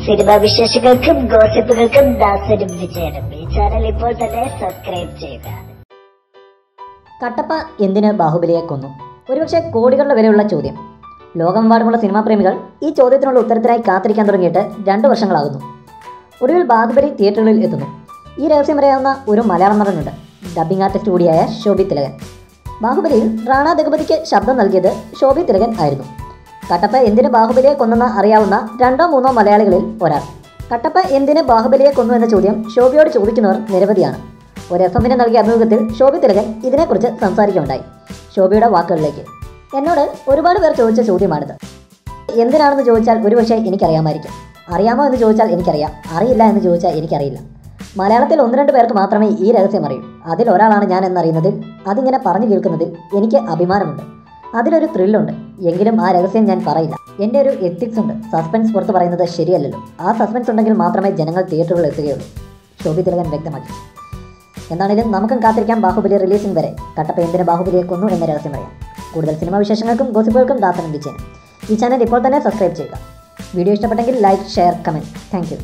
Cinema വിശേഷങ്ങൾക്കും ഗോസിപ്പുകൾക്കും ദാസനും വിജയനും ഈ channel ഇപ്പോൾ തന്നെ സബ്സ്ക്രൈബ് ചെയ്യുക. കട്ടപ്പ എന്തിന് ബാഹുബലിയെ കൊന്നു? ഒരുപക്ഷെ കോടികളുടെ വിലയുള്ള ചോദ്യം. ലോകമെമ്പാടുമുള്ള സിനിമാ പ്രേമികൾ ഈ ചോദ്യത്തിനുള്ള ഉത്തരത്തിനായി കാത്തിരിക്കാൻ തുടങ്ങിയിട്ട് 2 വർഷങ്ങളാകുന്നു. ഒടുവിൽ ബാഹുബലി തിയേറ്ററുകളിൽ എത്തുന്നു. ഈ രഹസ്യം അറിയാവുന്ന ഒരു മലയാളം നടനുണ്ട്, ഡബ്ബിംഗ് ആർട്ടിസ്റ്റ് കൂടിയായ ശോഭി തിലകൻ. ബാഹുബലിയിൽ റാണ ദഗപതിക്ക് ശബ്ദം നൽകിയത് ശോഭി തിലകൻ ആയിരുന്നു. കട്ടപ്പ എന്തിന് ബാഹുബലിയെ കൊന്നെന്ന് അറിയാവുന്ന 2-3 മലയാളികളിൽ ഒരാൾ. കട്ടപ്പ എന്തിന് ബാഹുബലിയെ കൊന്നു എന്ന ചോദ്യം ശോഭിയോട് ചോദിക്കുന്നവർ നിരവധിയാണ്. ഒരു FM-ന് നൽകിയ അഭിമുഖത്തിൽ ശോഭി തിലകൻ ഇതിനെക്കുറിച്ച് സംസാരിക്കുകയുണ്ടായി. ശോഭിയുടെ വാക്കുകളിലേക്ക്: എന്നോട് ഒരുപാട് പേർ ചോദിച്ച ചോദ്യമാണിത്. എന്തിനാണെന്ന് ചോദിച്ചാൽ ഒരുപക്ഷെ എനിക്കറിയാമായിരിക്കും. അറിയാമോ എന്ന് ചോദിച്ചാൽ എനിക്കറിയാം. അറിയില്ല എന്ന് ചോദിച്ചാൽ എനിക്കറിയില്ല. മലയാളത്തിൽ 1-2 പേർക്ക് മാത്രമേ ഈ രഹസ്യം അറിയൂ. അതിലൊരാളാണ് ഞാൻ എന്നറിയുന്നതിൽ, അതിങ്ങനെ പറഞ്ഞു കേൾക്കുന്നതിൽ എനിക്ക് അഭിമാനമുണ്ട്. അതിലൊരു ത്രില്ലുണ്ട്. എങ്കിലും ആ രഹസ്യം ഞാൻ പറയില്ല. എൻ്റെ ഒരു എത്തിക്സ് ഉണ്ട്. സസ്പെൻസ് പുറത്ത് പറയുന്നത് ശരിയല്ലല്ലോ. ആ സസ്പെൻസ് ഉണ്ടെങ്കിൽ മാത്രമേ ജനങ്ങൾ തിയേറ്ററുകളിൽ എത്തുകയുള്ളൂ, ശോഭി തിലകൻ വ്യക്തമാക്കി. എന്താണെങ്കിലും നമുക്കും കാത്തിരിക്കാം ബാഹുബലി റിലീസിംഗ് വരെ. കട്ടപ്പ എന്തിന് ബാഹുബലിയെ കൊന്നു എന്ന രഹസ്യം അറിയാം. കൂടുതൽ സിനിമാ വിശേഷങ്ങൾക്കും ഗോസിപ്പുകൾക്കും ദാസനും വിജയനും ഈ ചാനൽ ഇപ്പോൾ തന്നെ സബ്സ്ക്രൈബ് ചെയ്യുക. വീഡിയോ ഇഷ്ടപ്പെട്ടെങ്കിൽ like, share, comment. Thank you.